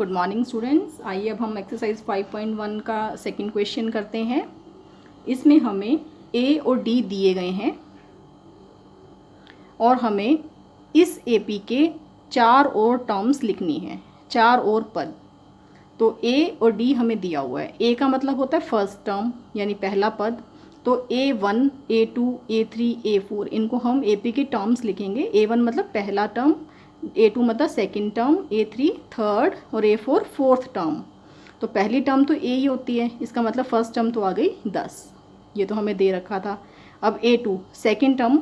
Good morning students. आइए अब हम एक्सरसाइज 5.1 का सेकंड क्वेश्चन करते हैं। इसमें हमें ए और डी दिए गए हैं और हमें इस एपी के चार और टर्म्स लिखनी है, चार और पद। तो ए और डी हमें दिया हुआ है। ए का मतलब होता है फर्स्ट टर्म यानी पहला पद। तो A1, A2, A3, A4 इनको हम एपी के टर्म्स लिखेंगे। A1 मतलब पहला टर्म, A2 मतलब सेकंड टर्म, A3 थर्ड और A4 फोर्थ टर्म। तो पहली टर्म तो ए ही होती है, इसका मतलब फर्स्ट टर्म तो आ गई 10। ये तो हमें दे रखा था। अब A2 second term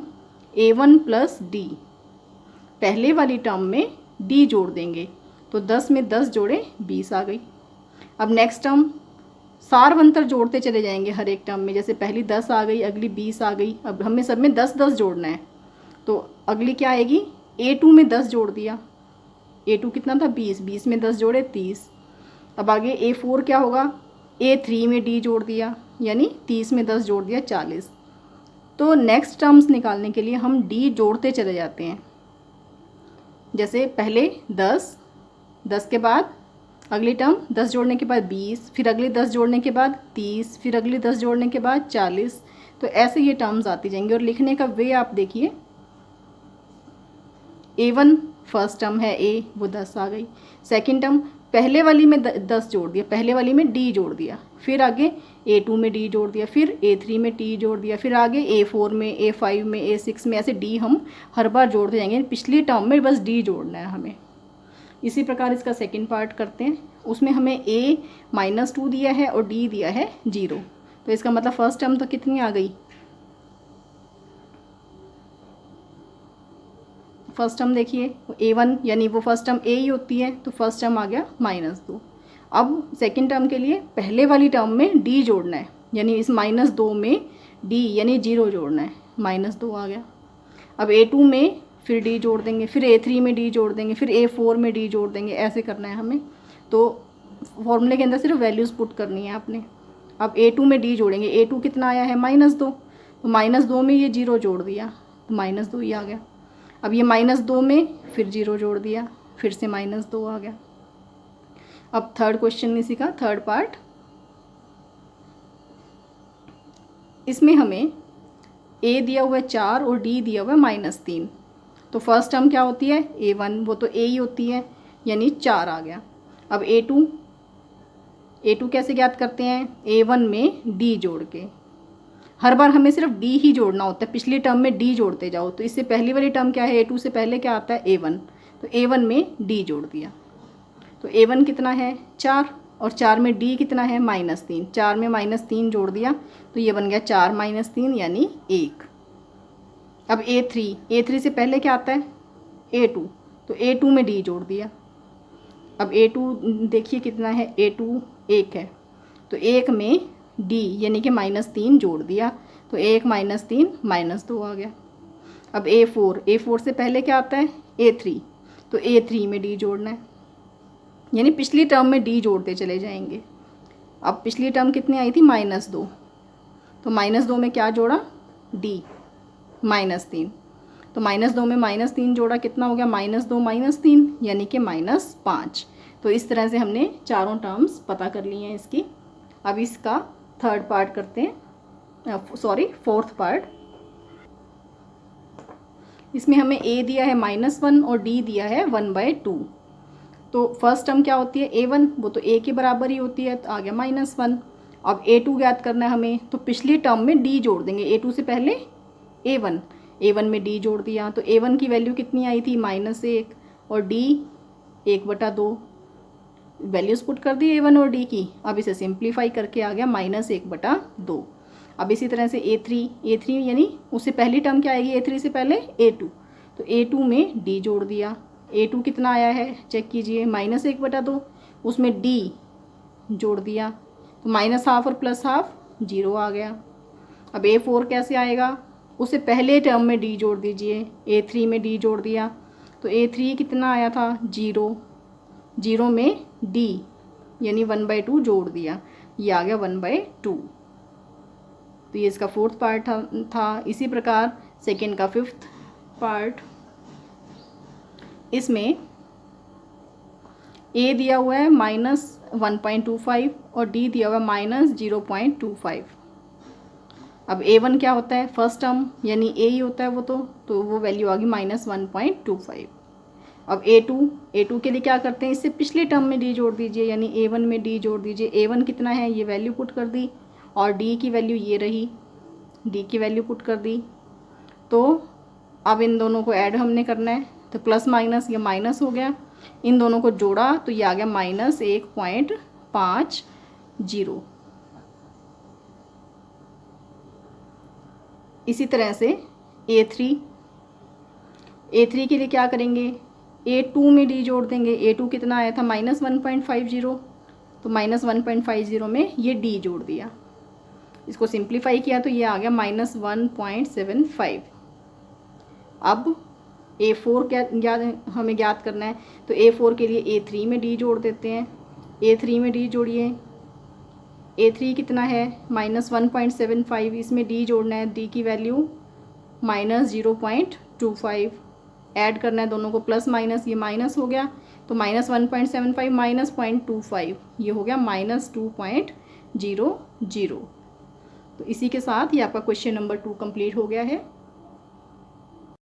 A1 plus D, पहले वाली टर्म में डी जोड़ देंगे तो 10 में 10 जोड़े 20 आ गई। अब नेक्स्ट टर्म सारवंतर जोड़ते चले जाएंगे हर एक टर्म में, जैसे पहली 10 आ गई, अगली 20 आ गई। अब हमें सब में 10-10 जोड़ना है, तो अगली क्या आएगी, A2 में 10 जोड़ दिया। A2 कितना था 20, 20 में 10 जोड़े 30। अब आगे A4 क्या होगा, A3 में D जोड़ दिया यानी 30 में 10 जोड़ दिया 40। तो नेक्स्ट टर्म्स निकालने के लिए हम D जोड़ते चले जाते हैं। जैसे पहले 10, 10 के बाद अगली टर्म 10 जोड़ने के बाद 20, फिर अगली 10 जोड़ने के बाद 30, फिर अगली 10 जोड़ने के बाद 40। तो ऐसे ये टर्म्स आती जाएंगी। और लिखने का वे आप देखिए, A1 फर्स्ट टर्म है A, वो 10 आ गई। सेकंड टर्म पहले वाली में 10 जोड़ दिया, पहले वाली में D जोड़ दिया, फिर आगे A2 में D जोड़ दिया, फिर A3 में T जोड़ दिया, फिर आगे A4 में, A5 में, A6 में, ऐसे D हम हर बार जोड़ते जाएंगे। पिछली टर्म में बस D जोड़ना है हमें। इसी प्रकार इसका सेकंड पार्ट करते हैं। उसमें हमें A-2 दिया है और D दिया है 0। तो इसका मतलब फर्स्ट टर्म तो कितनी आ गई, फर्स्ट टर्म देखिए A1 यानी वो फर्स्ट टर्म A ही होती है, तो फर्स्ट टर्म आ गया -2। अब सेकंड टर्म के लिए पहले वाली टर्म में D जोड़ना है, यानी इस -2 में D यानी 0 जोड़ना है, -2 आ गया। अब A2 में फिर D जोड़ देंगे, फिर A3 में D जोड़ देंगे, फिर A4 में D जोड़ देंगे, ऐसे करना है हमें। तो फॉर्मूले के अंदर सिर्फ वैल्यूज़ पुट करनी है आपने। अब A2 में D जोड़ेंगे, A2 कितना आया है -2, तो -2 में ये 0 जोड़ दिया तो -2 ही आ गया। अब ये -2 में फिर 0 जोड़ दिया, फिर से -2 आ गया। अब थर्ड क्वेश्चन इसी का थर्ड पार्ट। इसमें हमें A दिया हुआ है 4 और D दिया हुआ है -3। तो फर्स्ट टर्म क्या होती है A1, वो तो A ही होती है, यानी 4 आ गया। अब A2 कैसे ज्ञात करते हैं, A1 में D जोड़ के। हर बार हमें सिर्फ D ही जोड़ना होता है, पिछली टर्म में D जोड़ते जाओ। तो इससे पहली वाली टर्म क्या है, A2 से पहले क्या आता है A1, तो A1 में D जोड़ दिया। तो A1 कितना है 4 और 4 में D कितना है -3, 4 में -3 जोड़ दिया तो ये बन गया 4 - 3 यानी 1। अब A3 से पहले क्या आता है A2, तो A2 में D जोड़ दिया। अब A2 देखिए कितना है, A2 1 है, तो 1 में D यानी कि -3 जोड़ दिया तो 1 - 3 -2 आ गया। अब A4 से पहले क्या आता है A3, तो A3 में D जोड़ना है, यानी पिछली टर्म में D जोड़ते चले जाएंगे। अब पिछली टर्म कितनी आई थी -2, तो -2 में क्या जोड़ा D -3, तो -2 में -3 जोड़ा, कितना हो गया -2 - 3 यानी कि -5। तो इस तरह से हमने चारों टर्म्स पता कर ली हैं इसकी। अब इसका थर्ड पार्ट करते हैं, फोर्थ पार्ट। इसमें हमें A दिया है -1 और D दिया है 1/2। तो फर्स्ट टर्म क्या होती है A1, वो तो A के बराबर ही होती है, तो आ गया -1। अब A2 ज्ञात करना है हमें, तो पिछली टर्म में D जोड़ देंगे। A2 से पहले A1 में D जोड़ दिया तो A1 की वैल्यू कितनी आई थी -1 और D 1/2। वैल्यूज़ पुट कर दी A1 और D की। अब इसे सिंप्लीफाई करके आ गया -1/2। अब इसी तरह से A3 यानी उससे पहली टर्म क्या आएगी A3 से पहले A2, तो A2 में D जोड़ दिया। A2 कितना आया है चेक कीजिए -1/2, उसमें D जोड़ दिया तो -1/2 और +1/2 0 आ गया। अब A4 कैसे आएगा, उससे पहले टर्म में D जोड़ दीजिए, A3 में D जोड़ दिया तो A3 कितना आया था 0 में D यानी 1/2 जोड़ दिया, ये आ गया 1/2। तो ये इसका फोर्थ पार्ट था। इसी प्रकार सेकेंड का फिफ्थ पार्ट। इसमें ए दिया हुआ है -1.25 और डी दिया हुआ है -0.25। अब A1 क्या होता है, फर्स्ट टर्म यानी ए ही होता है वो, तो वो वैल्यू आ गई -1.25। अब A2 के लिए क्या करते हैं, इससे पिछले टर्म में डी जोड़ दीजिए, यानी A1 में डी जोड़ दीजिए। A1 कितना है, ये वैल्यू पुट कर दी, और डी की वैल्यू ये रही, डी की वैल्यू पुट कर दी। तो अब इन दोनों को ऐड हमने करना है, तो प्लस माइनस, ये माइनस हो गया, इन दोनों को जोड़ा तो ये आ गया -1.50। इसी तरह से A3 के लिए क्या करेंगे, A2 में डी जोड़ देंगे। A2 कितना आया था, -1.50, तो -1.50 में ये डी जोड़ दिया, इसको सिंप्लीफाई किया तो ये आ गया -1.75। अब A4 क्या हमें ज्ञात करना है, तो A4 के लिए A3 में डी जोड़ देते हैं। A3 में डी जोड़िए, A3 कितना है, -1.75, इसमें डी जोड़ना है, डी की वैल्यू -0.25, ऐड करना है दोनों को, प्लस माइनस, ये माइनस हो गया, तो -1.75 -0.25, ये हो गया -2.00। तो इसी के साथ ये आपका क्वेश्चन नंबर 2 कंप्लीट हो गया है।